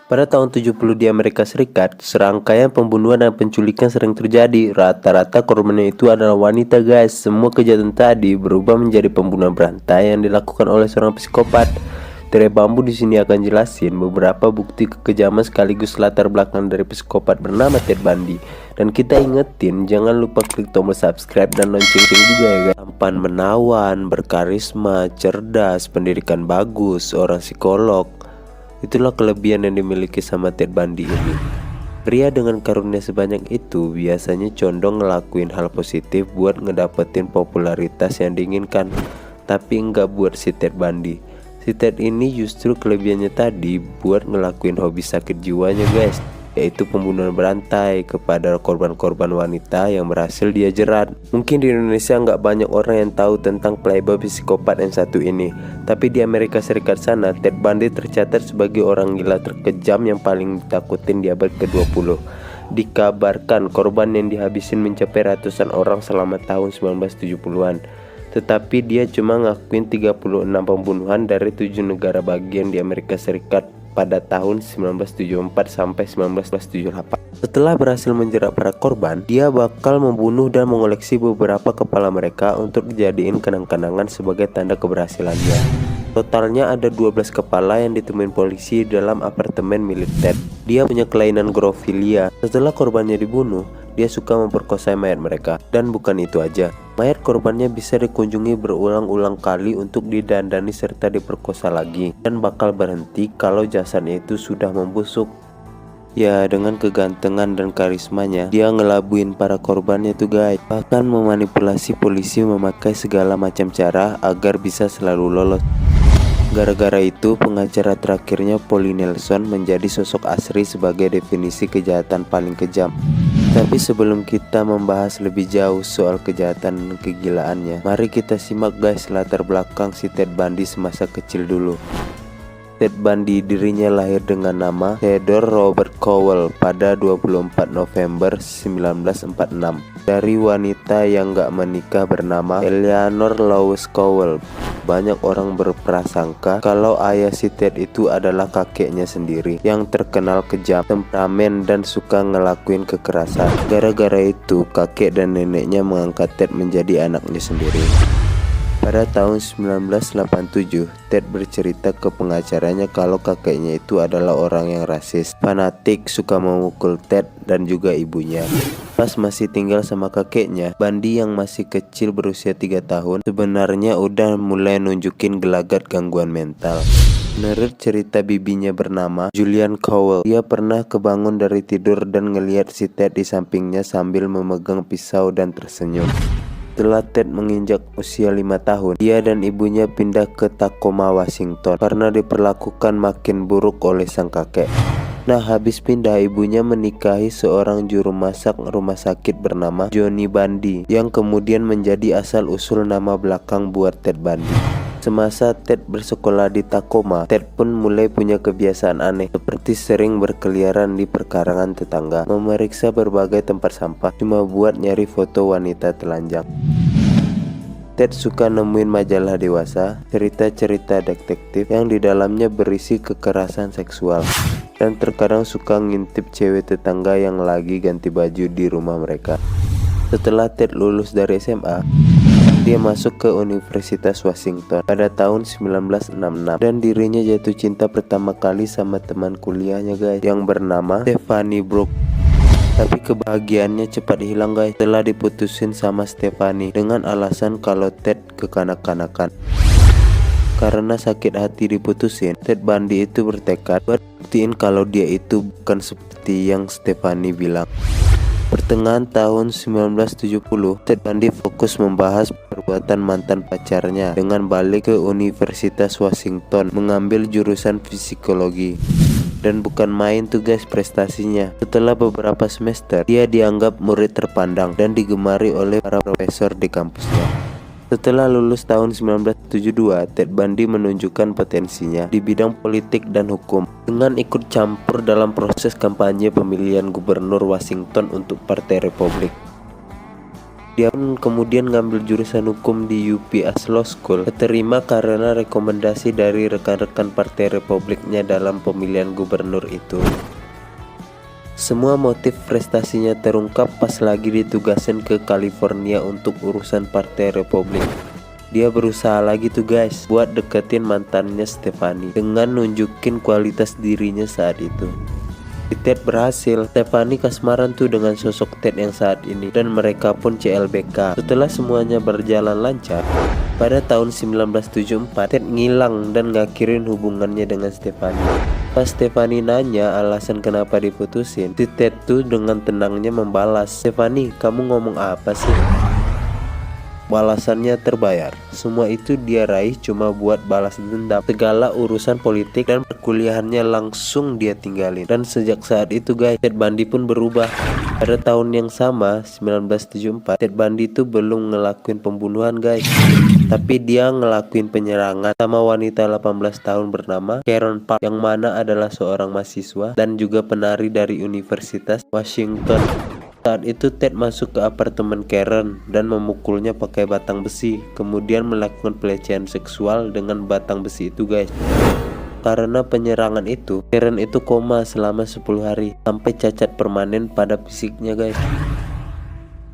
Pada tahun 70 di Amerika Serikat, serangkaian pembunuhan dan penculikan sering terjadi. Rata-rata korbannya itu adalah wanita, guys. Semua kejahatan tadi berubah menjadi pembunuhan berantai yang dilakukan oleh seorang psikopat. Tirai bambu di sini akan jelasin beberapa bukti kekejaman sekaligus latar belakang dari psikopat bernama Ted Bundy. Dan kita ingetin, jangan lupa klik tombol subscribe dan lonceng juga ya guys. Tampan menawan, berkarisma, cerdas, pendidikan bagus, seorang psikolog. Itulah kelebihan yang dimiliki sama Ted Bundy ini. Pria dengan karunia sebanyak itu biasanya condong ngelakuin hal positif buat ngedapetin popularitas yang diinginkan. Tapi enggak buat si Ted Bundy. Si Ted ini justru kelebihannya tadi buat ngelakuin hobi sakit jiwanya guys, yaitu pembunuhan berantai kepada korban-korban wanita yang berhasil dia jerat. Mungkin di Indonesia nggak banyak orang yang tahu tentang playboy psikopat yang satu ini, tapi di Amerika Serikat sana Ted Bundy tercatat sebagai orang gila terkejam yang paling ditakutin di abad ke-20. Dikabarkan korban yang dihabisin mencapai ratusan orang selama tahun 1970-an. Tetapi dia cuma ngakuin 36 pembunuhan dari 7 negara bagian di Amerika Serikat pada tahun 1974 sampai 1978. Setelah berhasil menjerat para korban, dia bakal membunuh dan mengoleksi beberapa kepala mereka untuk dijadiin kenang-kenangan sebagai tanda keberhasilannya. Totalnya ada 12 kepala yang ditemuin polisi dalam apartemen milik Ted. Dia punya kelainan grofilia. Setelah korbannya dibunuh, dia suka memperkosa mayat mereka. Dan bukan itu aja, mayat korbannya bisa dikunjungi berulang-ulang kali untuk didandani serta diperkosa lagi. Dan bakal berhenti kalau jasadnya itu sudah membusuk. Ya, dengan kegantengan dan karismanya, dia ngelabuin para korbannya tuh guys. Bahkan memanipulasi polisi memakai segala macam cara agar bisa selalu lolos. Gara-gara itu, pengacara terakhirnya Polly Nelson menjadi sosok asli sebagai definisi kejahatan paling kejam. Tapi sebelum kita membahas lebih jauh soal kejahatan dan kegilaannya, mari kita simak guys latar belakang si Ted Bundy semasa kecil dulu. Ted Bundy dirinya lahir dengan nama Theodore Robert Cowell pada 24 November 1946 dari wanita yang gak menikah bernama Eleanor Louise Cowell. Banyak orang berprasangka kalau ayah si Ted itu adalah kakeknya sendiri yang terkenal kejam, temperamen, dan suka ngelakuin kekerasan. Gara-gara itu kakek dan neneknya mengangkat Ted menjadi anaknya sendiri. Pada tahun 1987, Ted bercerita ke pengacaranya kalau kakeknya itu adalah orang yang rasis, fanatik, suka memukul Ted dan juga ibunya. Pas masih tinggal sama kakeknya, Bundy yang masih kecil berusia 3 tahun sebenarnya udah mulai nunjukin gelagat gangguan mental. Menurut cerita bibinya bernama Julian Cowell, dia pernah kebangun dari tidur dan ngeliat si Ted di sampingnya sambil memegang pisau dan tersenyum. Setelah Ted menginjak usia 5 tahun, dia dan ibunya pindah ke Tacoma, Washington karena diperlakukan makin buruk oleh sang kakek. Nah, habis pindah, ibunya menikahi seorang juru masak rumah sakit bernama Johnny Bundy yang kemudian menjadi asal-usul nama belakang buat Ted Bundy. Semasa Ted bersekolah di Tacoma, Ted pun mulai punya kebiasaan aneh seperti sering berkeliaran di perkarangan tetangga, memeriksa berbagai tempat sampah cuma buat nyari foto wanita telanjang. Ted suka nemuin majalah dewasa, cerita-cerita detektif yang di dalamnya berisi kekerasan seksual, dan terkadang suka ngintip cewek tetangga yang lagi ganti baju di rumah mereka. Setelah Ted lulus dari SMA, dia masuk ke Universitas Washington pada tahun 1966 dan dirinya jatuh cinta pertama kali sama teman kuliahnya guys yang bernama Stephanie Brooke. Tapi kebahagiaannya cepat hilang guys setelah diputusin sama Stephanie dengan alasan kalau Ted kekanak-kanakan. Karena sakit hati diputusin, Ted Bundy itu bertekad buat buktiin kalau dia itu bukan seperti yang Stephanie bilang. Pertengahan tahun 1970, Ted Bundy fokus membahas perbuatan mantan pacarnya dengan balik ke Universitas Washington mengambil jurusan psikologi. Dan bukan main tuh guys prestasinya. Setelah beberapa semester, dia dianggap murid terpandang dan digemari oleh para profesor di kampusnya. Setelah lulus tahun 1972, Ted Bundy menunjukkan potensinya di bidang politik dan hukum dengan ikut campur dalam proses kampanye pemilihan gubernur Washington untuk Partai Republik. Dia pun kemudian ngambil jurusan hukum di UPS Law School, keterima karena rekomendasi dari rekan-rekan Partai Republiknya dalam pemilihan gubernur itu. Semua motif prestasinya terungkap pas lagi ditugasin ke California untuk urusan Partai Republik. Dia berusaha lagi tuh guys buat deketin mantannya Stephanie dengan nunjukin kualitas dirinya saat itu. Ted berhasil. Stephanie kasmaran tuh dengan sosok Ted yang saat ini, dan mereka pun CLBK. Setelah semuanya berjalan lancar, pada tahun 1974 Ted ngilang dan ngakhirin hubungannya dengan Stephanie. Pas Stephanie nanya alasan kenapa diputusin, si Ted tuh dengan tenangnya membalas, "Stephanie, kamu ngomong apa sih?" Balasannya terbayar. Semua itu dia raih cuma buat balas dendam. Segala urusan politik dan perkuliahannya langsung dia tinggalin. Dan sejak saat itu guys, Ted Bundy pun berubah. Pada tahun yang sama, 1974, Ted Bundy itu belum ngelakuin pembunuhan guys, tapi dia ngelakuin penyerangan sama wanita 18 tahun bernama Karen Park, yang mana adalah seorang mahasiswa dan juga penari dari Universitas Washington. Saat itu Ted masuk ke apartemen Karen dan memukulnya pakai batang besi, kemudian melakukan pelecehan seksual dengan batang besi itu guys. Karena penyerangan itu, Karen itu koma selama 10 hari sampai cacat permanen pada fisiknya guys.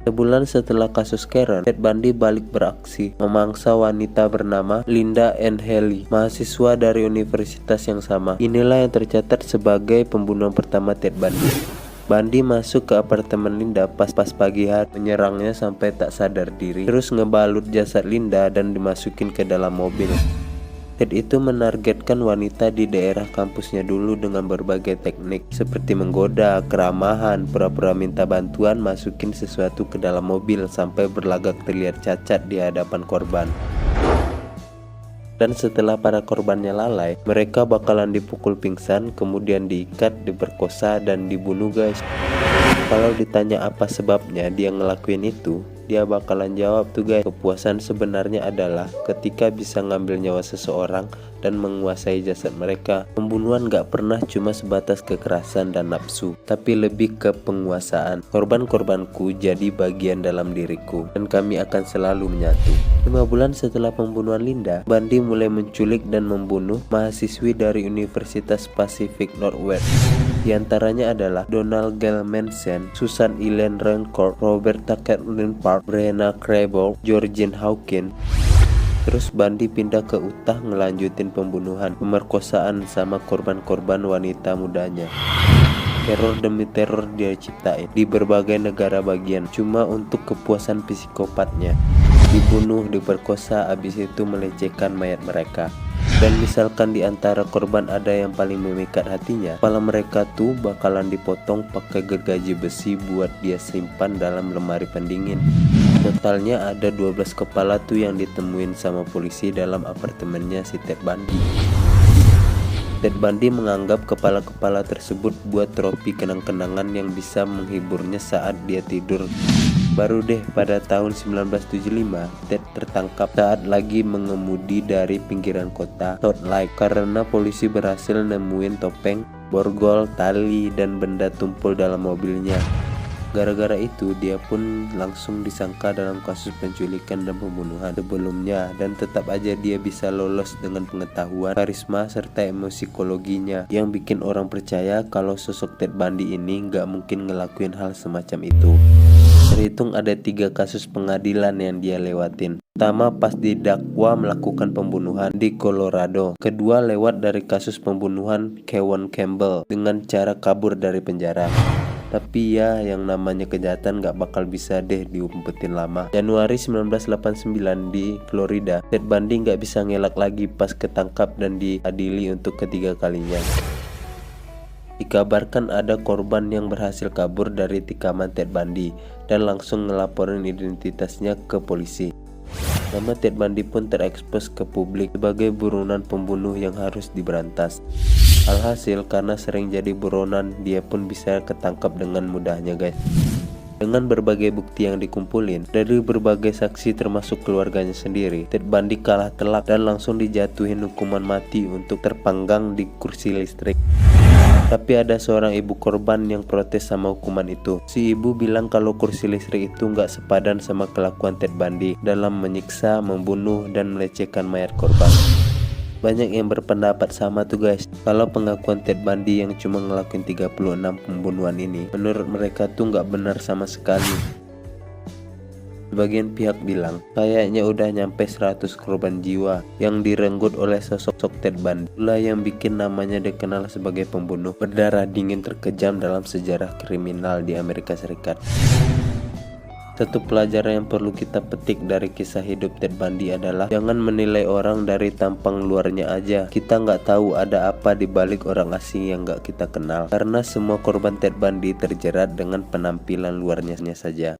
Sebulan setelah kasus Karen, Ted Bundy balik beraksi, memangsa wanita bernama Linda Ann Haley, mahasiswa dari universitas yang sama. Inilah yang tercatat sebagai pembunuhan pertama Ted Bundy. Bundy masuk ke apartemen Linda pas pagi hari, menyerangnya sampai tak sadar diri, terus ngebalut jasad Linda dan dimasukin ke dalam mobil. Ted itu menargetkan wanita di daerah kampusnya dulu dengan berbagai teknik seperti menggoda, keramahan, pura-pura minta bantuan, masukin sesuatu ke dalam mobil sampai berlagak terlihat cacat di hadapan korban. Dan setelah para korbannya lalai, mereka bakalan dipukul pingsan, kemudian diikat, diperkosa, dan dibunuh guys. Kalau ditanya apa sebabnya dia ngelakuin itu, dia bakalan jawab tuh guys, kepuasan sebenarnya adalah ketika bisa ngambil nyawa seseorang dan menguasai jasad mereka. Pembunuhan gak pernah cuma sebatas kekerasan dan nafsu, tapi lebih ke penguasaan. Korban-korbanku jadi bagian dalam diriku, dan kami akan selalu menyatu. 5 bulan setelah pembunuhan Linda, Bundy mulai menculik dan membunuh mahasiswi dari Universitas Pacific Northwest. Di antaranya adalah Donald Gale Manson, Susan Ellen Rancourt, Roberta Kathleen Park, Brenna Krabel, Georgine Hawkins. Terus Bundy pindah ke Utah ngelanjutin pembunuhan, pemerkosaan sama korban-korban wanita mudanya. Teror demi teror dia ciptain di berbagai negara bagian, cuma untuk kepuasan psikopatnya. Dibunuh, diperkosa, abis itu melecehkan mayat mereka. Dan misalkan di antara korban ada yang paling memikat hatinya, kepala mereka tuh bakalan dipotong pakai gergaji besi buat dia simpan dalam lemari pendingin. Totalnya ada 12 kepala tuh yang ditemuin sama polisi dalam apartemennya si Ted Bundy. Ted Bundy menganggap kepala-kepala tersebut buat trofi kenang-kenangan yang bisa menghiburnya saat dia tidur. Baru deh pada tahun 1975, Ted tertangkap saat lagi mengemudi dari pinggiran kota Salt Lake karena polisi berhasil nemuin topeng, borgol, tali, dan benda tumpul dalam mobilnya. Gara-gara itu dia pun langsung disangka dalam kasus penculikan dan pembunuhan sebelumnya, dan tetap aja dia bisa lolos dengan pengetahuan, karisma, serta emosi psikologinya yang bikin orang percaya kalau sosok Ted Bundy ini gak mungkin ngelakuin hal semacam itu. Terhitung ada 3 kasus pengadilan yang dia lewatin. Pertama pas didakwa melakukan pembunuhan di Colorado. Kedua lewat dari kasus pembunuhan Kevin Campbell dengan cara kabur dari penjara. Tapi ya yang namanya kejahatan gak bakal bisa deh diumpetin lama. Januari 1989 di Florida, Ted Bundy gak bisa ngelak lagi pas ketangkap dan diadili untuk ketiga kalinya. Dikabarkan ada korban yang berhasil kabur dari tikaman Ted Bundy dan langsung ngelaporin identitasnya ke polisi. Nama Ted Bundy pun terekspos ke publik sebagai buronan pembunuh yang harus diberantas. Alhasil karena sering jadi buronan, dia pun bisa ketangkap dengan mudahnya guys. Dengan berbagai bukti yang dikumpulin dari berbagai saksi termasuk keluarganya sendiri, Ted Bundy kalah telak dan langsung dijatuhin hukuman mati untuk terpanggang di kursi listrik. Tapi ada seorang ibu korban yang protes sama hukuman itu. Si ibu bilang kalau kursi listrik itu nggak sepadan sama kelakuan Ted Bundy dalam menyiksa, membunuh, dan melecehkan mayat korban. Banyak yang berpendapat sama tuh guys, kalau pengakuan Ted Bundy yang cuma ngelakuin 36 pembunuhan ini menurut mereka tuh nggak benar sama sekali. Sebagian pihak bilang kayaknya udah nyampe 100 korban jiwa yang direnggut oleh sosok Ted Bundy. Itulah yang bikin namanya dikenal sebagai pembunuh berdarah dingin terkejam dalam sejarah kriminal di Amerika Serikat. Satu pelajaran yang perlu kita petik dari kisah hidup Ted Bundy adalah jangan menilai orang dari tampang luarnya aja. Kita nggak tahu ada apa di balik orang asing yang nggak kita kenal. Karena semua korban Ted Bundy terjerat dengan penampilan luarnya saja.